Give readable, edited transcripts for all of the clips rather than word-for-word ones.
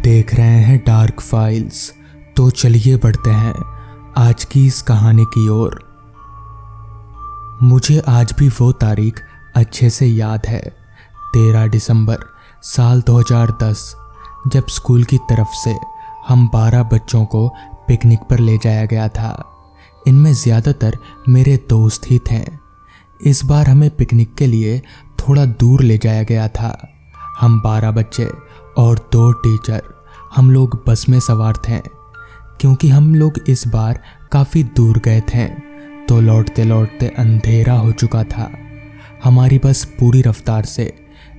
देख रहे हैं डार्क फाइल्स। तो चलिए बढ़ते हैं आज की इस कहानी की ओर। मुझे आज भी वो तारीख अच्छे से याद है, 13 दिसंबर साल 2010, जब स्कूल की तरफ से हम 12 बच्चों को पिकनिक पर ले जाया गया था। इनमें ज़्यादातर मेरे दोस्त ही थे। इस बार हमें पिकनिक के लिए थोड़ा दूर ले जाया गया था। हम 12 बच्चे और 2 टीचर, हम लोग बस में सवार थे। क्योंकि हम लोग इस बार काफ़ी दूर गए थे तो लौटते लौटते अंधेरा हो चुका था। हमारी बस पूरी रफ्तार से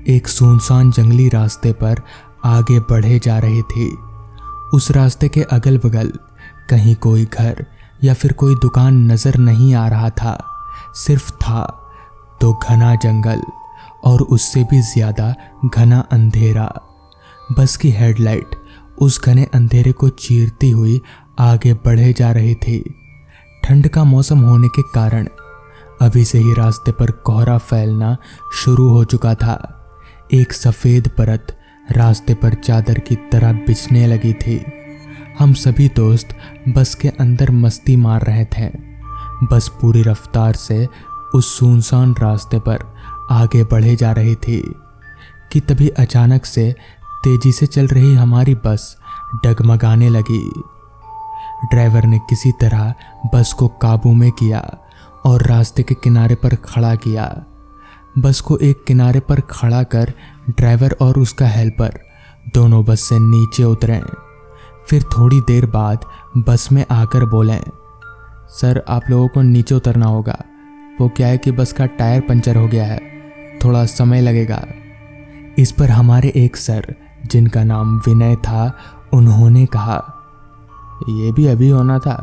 एक सुनसान जंगली रास्ते पर आगे बढ़े जा रही थी। उस रास्ते के अगल बगल कहीं कोई घर या फिर कोई दुकान नज़र नहीं आ रहा था। सिर्फ था तो घना जंगल और उससे भी ज़्यादा घना अंधेरा। बस की हेडलाइट उस घने अंधेरे को चीरती हुई आगे बढ़े जा रही थी। ठंड का मौसम होने के कारण अभी से ही रास्ते पर कोहरा फैलना शुरू हो चुका था। एक सफ़ेद परत रास्ते पर चादर की तरह बिछने लगी थी। हम सभी दोस्त बस के अंदर मस्ती मार रहे थे। बस पूरी रफ्तार से उस सुनसान रास्ते पर आगे बढ़े जा रही थी कि तभी अचानक से तेजी से चल रही हमारी बस डगमगाने लगी। ड्राइवर ने किसी तरह बस को काबू में किया और रास्ते के किनारे पर खड़ा किया। बस को एक किनारे पर खड़ा कर ड्राइवर और उसका हेल्पर दोनों बस से नीचे उतरे। फिर थोड़ी देर बाद बस में आकर बोले, सर आप लोगों को नीचे उतरना होगा, वो क्या है कि बस का टायर पंचर हो गया है, थोड़ा समय लगेगा। इस पर हमारे एक सर जिनका नाम विनय था, उन्होंने कहा, ये भी अभी होना था,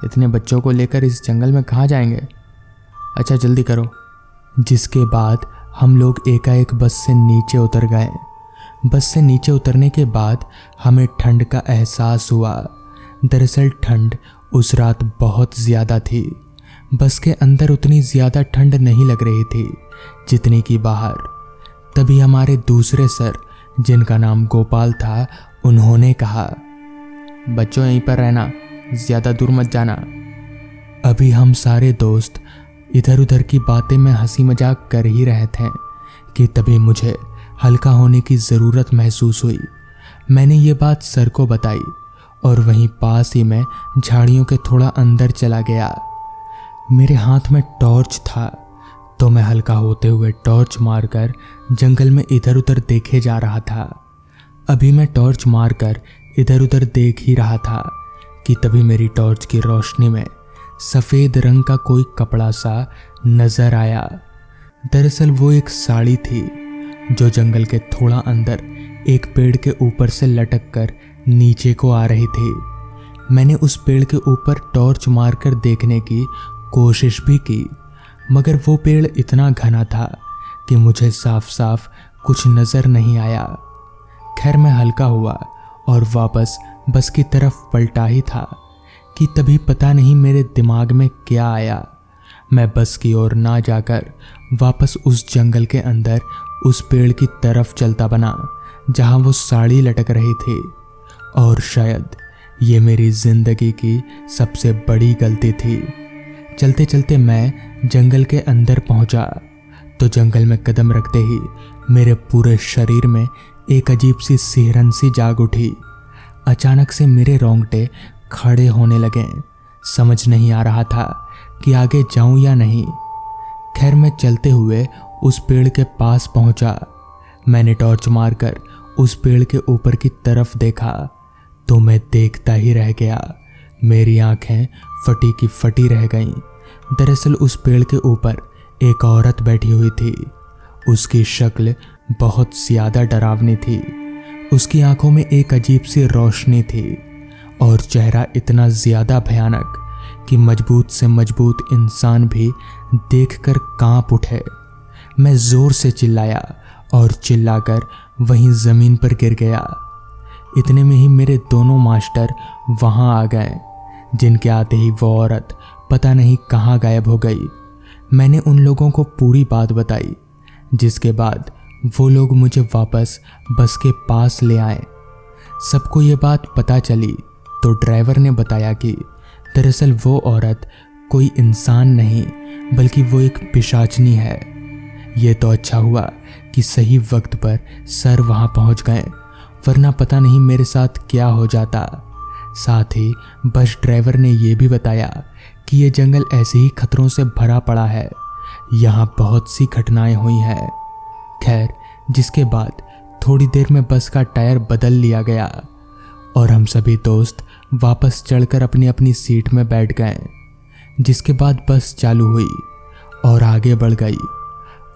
इतने बच्चों को लेकर इस जंगल में कहाँ जाएंगे, अच्छा जल्दी करो। जिसके बाद हम लोग एकाएक बस से नीचे उतर गए। बस से नीचे उतरने के बाद हमें ठंड का एहसास हुआ। दरअसल ठंड उस रात बहुत ज़्यादा थी। बस के अंदर उतनी ज़्यादा ठंड नहीं लग रही थी जितनी कि बाहर। तभी हमारे दूसरे सर जिनका नाम गोपाल था, उन्होंने कहा, बच्चों यहीं पर रहना, ज़्यादा दूर मत जाना। अभी हम सारे दोस्त इधर उधर की बातें में हंसी मजाक कर ही रहे थे कि तभी मुझे हल्का होने की ज़रूरत महसूस हुई। मैंने ये बात सर को बताई और वहीं पास ही मैं झाड़ियों के थोड़ा अंदर चला गया। मेरे हाथ में टॉर्च था तो मैं हल्का होते हुए टॉर्च मारकर जंगल में इधर उधर देखे जा रहा था। अभी मैं टॉर्च मारकर इधर उधर देख ही रहा था कि तभी मेरी टॉर्च की रोशनी में सफ़ेद रंग का कोई कपड़ा सा नज़र आया। दरअसल वो एक साड़ी थी जो जंगल के थोड़ा अंदर एक पेड़ के ऊपर से लटक कर नीचे को आ रही थी। मैंने उस पेड़ के ऊपर टॉर्च मारकर देखने की कोशिश भी की, मगर वो पेड़ इतना घना था कि मुझे साफ साफ कुछ नज़र नहीं आया। खैर मैं हल्का हुआ और वापस बस की तरफ पलटा ही था कि तभी पता नहीं मेरे दिमाग में क्या आया। मैं बस की ओर ना जाकर वापस उस जंगल के अंदर उस पेड़ की तरफ चलता बना जहाँ वो साड़ी लटक रही थी। और शायद ये मेरी ज़िंदगी की सबसे बड़ी गलती थी। चलते चलते मैं जंगल के अंदर पहुंचा तो जंगल में कदम रखते ही मेरे पूरे शरीर में एक अजीब सी सिहरन सी जाग उठी। अचानक से मेरे रोंगटे खड़े होने लगे। समझ नहीं आ रहा था कि आगे जाऊं या नहीं। खैर मैं चलते हुए उस पेड़ के पास पहुंचा। मैंने टॉर्च मारकर उस पेड़ के ऊपर की तरफ देखा तो मैं देखता ही रह गया। मेरी आंखें फटी की फटी रह गईं। दरअसल उस पेड़ के ऊपर एक औरत बैठी हुई थी। उसकी शक्ल बहुत ज़्यादा डरावनी थी। उसकी आंखों में एक अजीब सी रोशनी थी और चेहरा इतना ज़्यादा भयानक कि मजबूत से मजबूत इंसान भी देखकर कांप उठे। मैं ज़ोर से चिल्लाया और चिल्लाकर वहीं ज़मीन पर गिर गया। इतने में ही मेरे दोनों मास्टर वहाँ आ गए, जिनके आते ही वो औरत पता नहीं कहाँ गायब हो गई। मैंने उन लोगों को पूरी बात बताई, जिसके बाद वो लोग मुझे वापस बस के पास ले आए। सबको ये बात पता चली तो ड्राइवर ने बताया कि दरअसल वो औरत कोई इंसान नहीं बल्कि वो एक पिशाचनी है। ये तो अच्छा हुआ कि सही वक्त पर सर वहाँ पहुँच गए, वरना पता नहीं मेरे साथ क्या हो जाता। साथ ही बस ड्राइवर ने ये भी बताया कि ये जंगल ऐसे ही खतरों से भरा पड़ा है, यहाँ बहुत सी घटनाएं हुई हैं। खैर, जिसके बाद थोड़ी देर में बस का टायर बदल लिया गया और हम सभी दोस्त वापस चढ़कर अपनी अपनी सीट में बैठ गए। जिसके बाद बस चालू हुई और आगे बढ़ गई।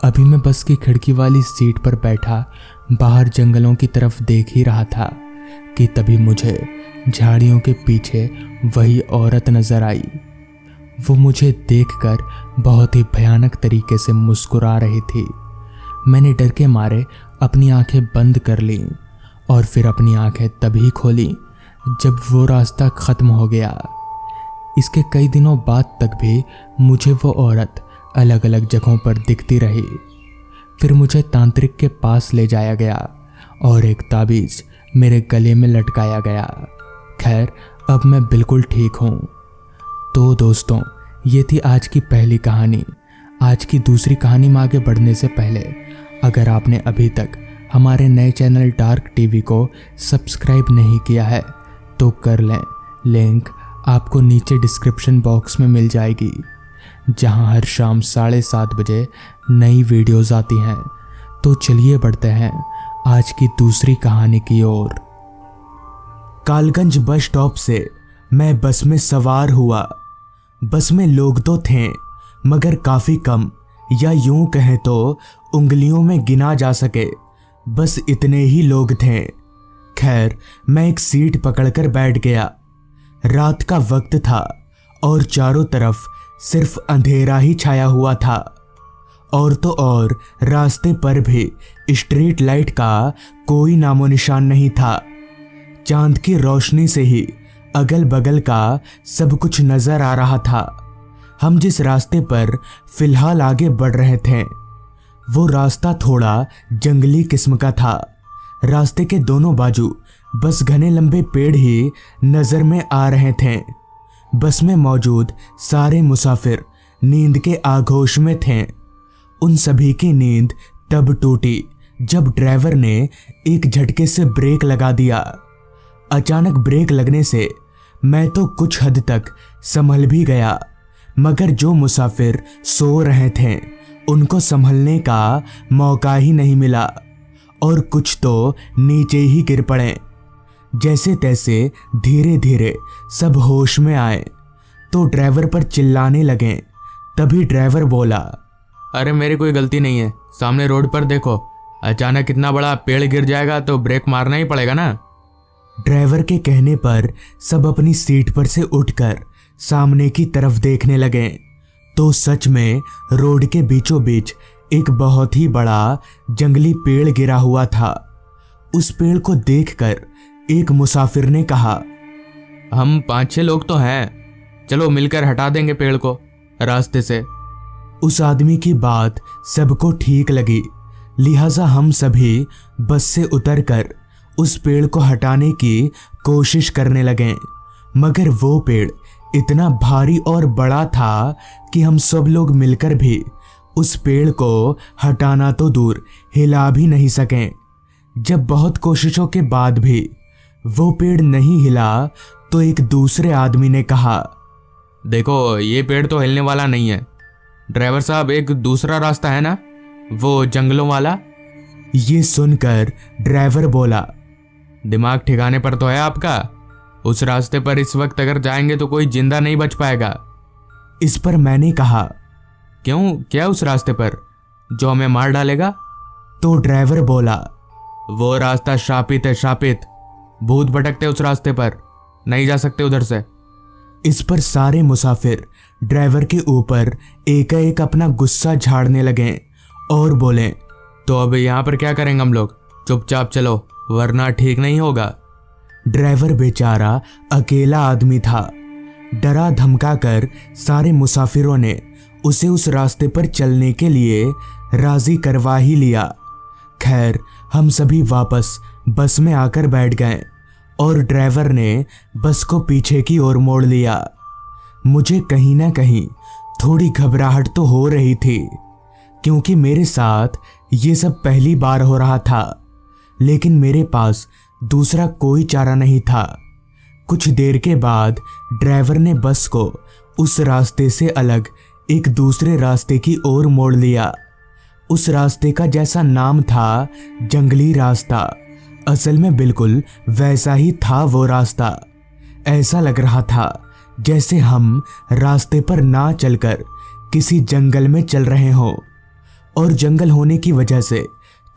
अभी मैं बस की खिड़की वाली सीट पर बैठा बाहर जंगलों की तरफ देख ही रहा था कि तभी मुझे झाड़ियों के पीछे वही औरत नजर आई। वो मुझे देखकर बहुत ही भयानक तरीके से मुस्कुरा रही थी। मैंने डर के मारे अपनी आंखें बंद कर लीं और फिर अपनी आंखें तभी खोली जब वो रास्ता खत्म हो गया। इसके कई दिनों बाद तक भी मुझे वो औरत अलग अलग जगहों पर दिखती रही। फिर मुझे तांत्रिक के पास ले जाया गया और एक ताबीज मेरे गले में लटकाया गया। खैर, अब मैं बिल्कुल ठीक हूँ। तो दोस्तों, ये थी आज की पहली कहानी। आज की दूसरी कहानी में आगे बढ़ने से पहले अगर आपने अभी तक हमारे नए चैनल डार्क टीवी को सब्सक्राइब नहीं किया है तो कर लें। लिंक आपको नीचे डिस्क्रिप्शन बॉक्स में मिल जाएगी, जहां हर शाम 7:30 बजे नई वीडियोस आती हैं। तो चलिए बढ़ते हैं आज की दूसरी कहानी की ओर। कालगंज बस स्टॉप से मैं बस में सवार हुआ। बस में लोग तो थे मगर काफी कम, या यूं कहें तो उंगलियों में गिना जा सके, बस इतने ही लोग थे। खैर, मैं एक सीट पकड़कर बैठ गया। रात का वक्त था और चारों तरफ सिर्फ अंधेरा ही छाया हुआ था। और तो और रास्ते पर भी स्ट्रीट लाइट का कोई नामो निशान नहीं था। चांद की रोशनी से ही अगल बगल का सब कुछ नजर आ रहा था। हम जिस रास्ते पर फिलहाल आगे बढ़ रहे थे वो रास्ता थोड़ा जंगली किस्म का था। रास्ते के दोनों बाजू बस घने लंबे पेड़ ही नजर में आ रहे थे। बस में मौजूद सारे मुसाफिर नींद के आगोश में थे। उन सभी की नींद तब टूटी जब ड्राइवर ने एक झटके से ब्रेक लगा दिया। अचानक ब्रेक लगने से मैं तो कुछ हद तक संभल भी गया, मगर जो मुसाफिर सो रहे थे उनको संभलने का मौका ही नहीं मिला और कुछ तो नीचे ही गिर पड़े। जैसे तैसे धीरे धीरे सब होश में आए तो ड्राइवर पर चिल्लाने लगे। तभी ड्राइवर बोला, अरे मेरी कोई गलती नहीं है, सामने रोड पर देखो, अचानक इतना बड़ा पेड़ गिर जाएगा तो ब्रेक मारना ही पड़ेगा ना। ड्राइवर के कहने पर सब अपनी सीट पर से उठकर सामने की तरफ देखने लगे तो सच में रोड के बीचों बीच एक बहुत ही बड़ा जंगली पेड़ गिरा हुआ था। उस पेड़ को देखकर एक मुसाफिर ने कहा, हम 5-6 लोग तो हैं, चलो मिलकर हटा देंगे पेड़ को रास्ते से। उस आदमी की बात सबको ठीक लगी, लिहाजा हम सभी बस से उतरकर उस पेड़ को हटाने की कोशिश करने लगे। मगर वो पेड़ इतना भारी और बड़ा था कि हम सब लोग मिलकर भी उस पेड़ को हटाना तो दूर हिला भी नहीं सके। जब बहुत कोशिशों के बाद भी वो पेड़ नहीं हिला तो एक दूसरे आदमी ने कहा, देखो ये पेड़ तो हिलने वाला नहीं है। ड्राइवर साहब, एक दूसरा रास्ता है ना, वो जंगलों वाला। ये सुनकर ड्राइवर बोला, दिमाग ठिकाने पर तो है आपका? उस रास्ते पर इस वक्त अगर जाएंगे तो कोई जिंदा नहीं बच पाएगा। इस पर मैंने कहा, क्यों, क्या उस रास्ते पर जो हमें मार डालेगा? तो ड्राइवर बोला, वो रास्ता शापित है, शापित। भूत भटकते उस रास्ते पर, नहीं जा सकते उधर से। इस पर सारे मुसाफिर ड्राइवर के ऊपर एक अपना गुस्सा झाड़ने लगे और बोले, तो अब यहाँ पर क्या करेंगे हम लोग? चुपचाप चलो वरना ठीक नहीं होगा। ड्राइवर बेचारा अकेला आदमी था। डरा धमका कर सारे मुसाफिरों ने उसे उस रास्ते पर चलने के लिए राजी करवा ही लिया। खैर, हम सभी वापस बस में आकर बैठ गए और ड्राइवर ने बस को पीछे की ओर मोड़ लिया। मुझे कहीं ना कहीं थोड़ी घबराहट तो हो रही थी, क्योंकि मेरे साथ ये सब पहली बार हो रहा था, लेकिन मेरे पास दूसरा कोई चारा नहीं था। कुछ देर के बाद ड्राइवर ने बस को उस रास्ते से अलग एक दूसरे रास्ते की ओर मोड़ लिया। उस रास्ते का जैसा नाम था जंगली रास्ता, असल में बिल्कुल वैसा ही था वो रास्ता। ऐसा लग रहा था जैसे हम रास्ते पर ना चलकर किसी जंगल में चल रहे हों, और जंगल होने की वजह से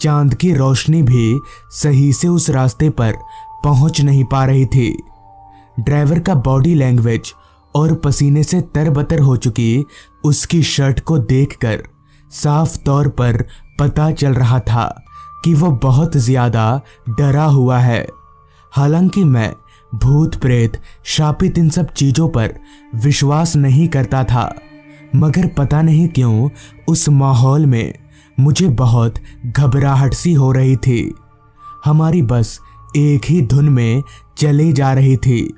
चांद की रोशनी भी सही से उस रास्ते पर पहुंच नहीं पा रही थी। ड्राइवर का बॉडी लैंग्वेज और पसीने से तरबतर हो चुकी उसकी शर्ट को देखकर साफ तौर पर पता चल रहा था कि वो बहुत ज्यादा डरा हुआ है। हालांकि मैं भूत प्रेत शापित इन सब चीजों पर विश्वास नहीं करता था, मगर पता नहीं क्यों उस माहौल में मुझे बहुत घबराहट सी हो रही थी। हमारी बस एक ही धुन में चली जा रही थी।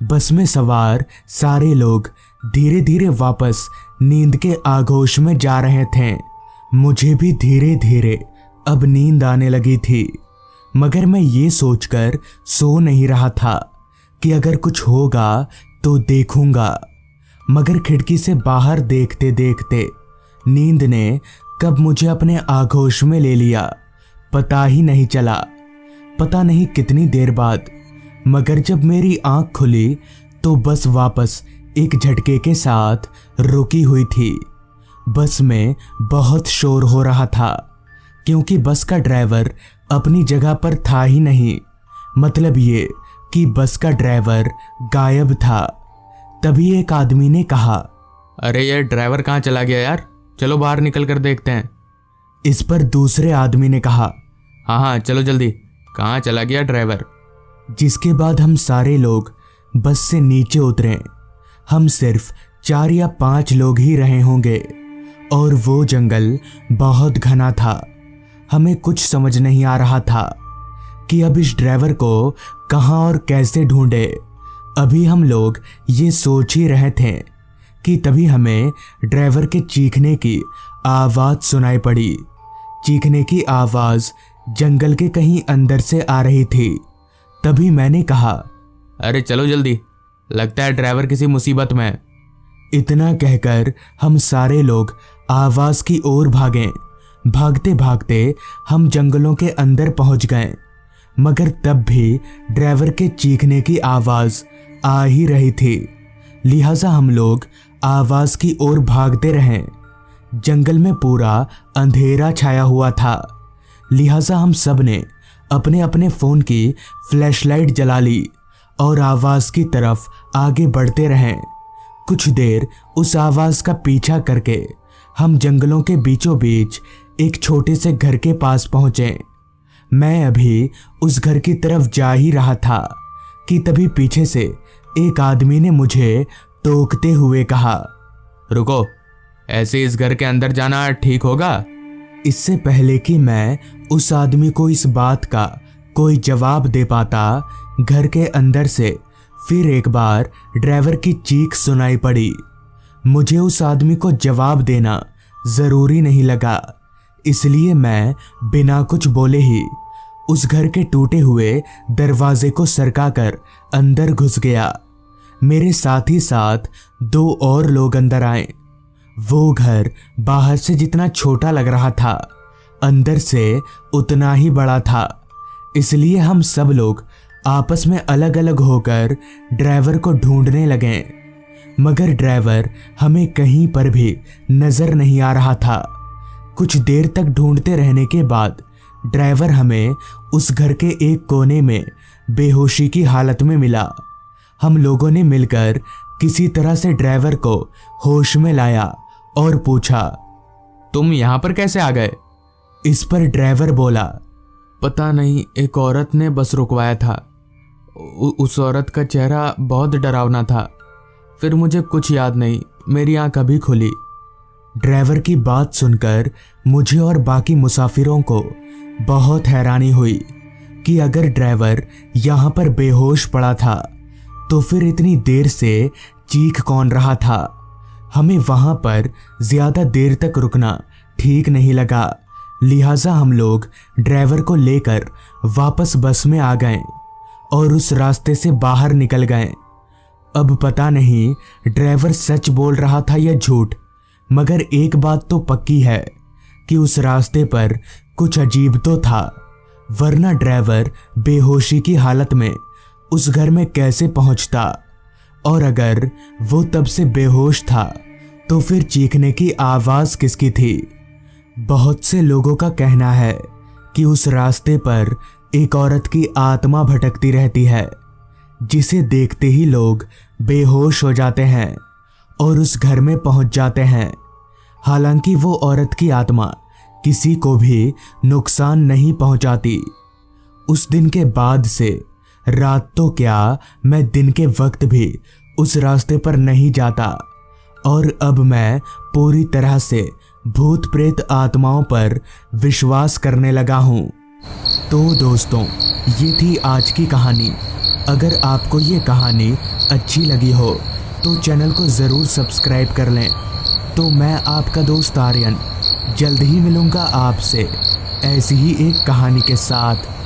बस में सवार सारे लोग धीरे धीरे वापस नींद के आगोश में जा रहे थे। मुझे भी धीरे धीरे अब नींद आने लगी थी, मगर मैं ये सोचकर सो नहीं रहा था कि अगर कुछ होगा तो देखूंगा। मगर खिड़की से बाहर देखते देखते नींद ने कब मुझे अपने आगोश में ले लिया पता ही नहीं चला। पता नहीं कितनी देर बाद, मगर जब मेरी आंख खुली तो बस वापस एक झटके के साथ रुकी हुई थी। बस में बहुत शोर हो रहा था, क्योंकि बस का ड्राइवर अपनी जगह पर था ही नहीं। मतलब ये कि बस का ड्राइवर गायब था। तभी एक आदमी ने कहा, अरे यार, ड्राइवर कहाँ चला गया यार, चलो बाहर निकल कर देखते हैं। इस पर दूसरे आदमी ने कहा, हाँ हाँ चलो जल्दी, कहाँ चला गया ड्राइवर। जिसके बाद हम सारे लोग बस से नीचे उतरे। हम सिर्फ 4 या 5 लोग ही रहे होंगे, और वो जंगल बहुत घना था। हमें कुछ समझ नहीं आ रहा था कि अब इस ड्राइवर को कहाँ और कैसे ढूंढे। अभी हम लोग ये सोच ही रहे थे कि तभी हमें ड्राइवर के चीखने की आवाज़ सुनाई पड़ी। चीखने की आवाज़ जंगल के कहीं अंदर से आ रही थी। तभी मैंने कहा, अरे चलो जल्दी, लगता है ड्राइवर किसी मुसीबत में है। इतना कहकर हम सारे लोग आवाज़ की ओर भागे। भागते भागते हम जंगलों के अंदर पहुंच गए, मगर तब भी ड्राइवर के चीखने की आवाज़ आ ही रही थी। लिहाजा हम लोग आवाज़ की ओर भागते रहे। जंगल में पूरा अंधेरा छाया हुआ था, लिहाजा हम सब ने अपने अपने फ़ोन की फ्लैशलाइट जला ली और आवाज़ की तरफ आगे बढ़ते रहें। कुछ देर उस आवाज़ का पीछा करके हम जंगलों के बीचों बीच एक छोटे से घर के पास पहुँचे। मैं अभी उस घर की तरफ जा ही रहा था कि तभी पीछे से एक आदमी ने मुझे टोकते हुए कहा, रुको, ऐसे इस घर के अंदर जाना ठीक होगा? इससे पहले कि मैं उस आदमी को इस बात का कोई जवाब दे पाता, घर के अंदर से फिर एक बार ड्राइवर की चीख सुनाई पड़ी। मुझे उस आदमी को जवाब देना ज़रूरी नहीं लगा, इसलिए मैं बिना कुछ बोले ही उस घर के टूटे हुए दरवाजे को सरकाकर अंदर घुस गया। मेरे साथ ही साथ 2 और लोग अंदर आए। वो घर बाहर से जितना छोटा लग रहा था, अंदर से उतना ही बड़ा था। इसलिए हम सब लोग आपस में अलग अलग होकर ड्राइवर को ढूंढने लगे, मगर ड्राइवर हमें कहीं पर भी नज़र नहीं आ रहा था। कुछ देर तक ढूंढते रहने के बाद ड्राइवर हमें उस घर के एक कोने में बेहोशी की हालत में मिला। हम लोगों ने मिलकर किसी तरह से ड्राइवर को होश में लाया और पूछा, तुम यहाँ पर कैसे आ गए? इस पर ड्राइवर बोला, पता नहीं, एक औरत ने बस रुकवाया था। उस औरत का चेहरा बहुत डरावना था। फिर मुझे कुछ याद नहीं, मेरी आंख अभी खुली। ड्राइवर की बात सुनकर मुझे और बाकी मुसाफिरों को बहुत हैरानी हुई। कि अगर ड्राइवर यहाँ पर बेहोश पड़ा था तो फिर इतनी देर से चीख कौन रहा था। हमें वहाँ पर ज़्यादा देर तक रुकना ठीक नहीं लगा, लिहाजा हम लोग ड्राइवर को लेकर वापस बस में आ गए और उस रास्ते से बाहर निकल गए। अब पता नहीं ड्राइवर सच बोल रहा था या झूठ, मगर एक बात तो पक्की है कि उस रास्ते पर कुछ अजीब तो था, वरना ड्राइवर बेहोशी की हालत में उस घर में कैसे पहुंचता। और अगर वो तब से बेहोश था तो फिर चीखने की आवाज़ किसकी थी। बहुत से लोगों का कहना है कि उस रास्ते पर एक औरत की आत्मा भटकती रहती है, जिसे देखते ही लोग बेहोश हो जाते हैं और उस घर में पहुंच जाते हैं। हालांकि वो औरत की आत्मा किसी को भी नुकसान नहीं पहुंचाती। उस दिन के बाद से रात तो क्या, मैं दिन के वक्त भी उस रास्ते पर नहीं जाता और अब मैं पूरी तरह से भूत प्रेत आत्माओं पर विश्वास करने लगा हूँ। तो दोस्तों, ये थी आज की कहानी। अगर आपको ये कहानी अच्छी लगी हो तो चैनल को ज़रूर सब्सक्राइब कर लें। तो मैं आपका दोस्त आर्यन जल्द ही मिलूँगा आपसे ऐसी ही एक कहानी के साथ।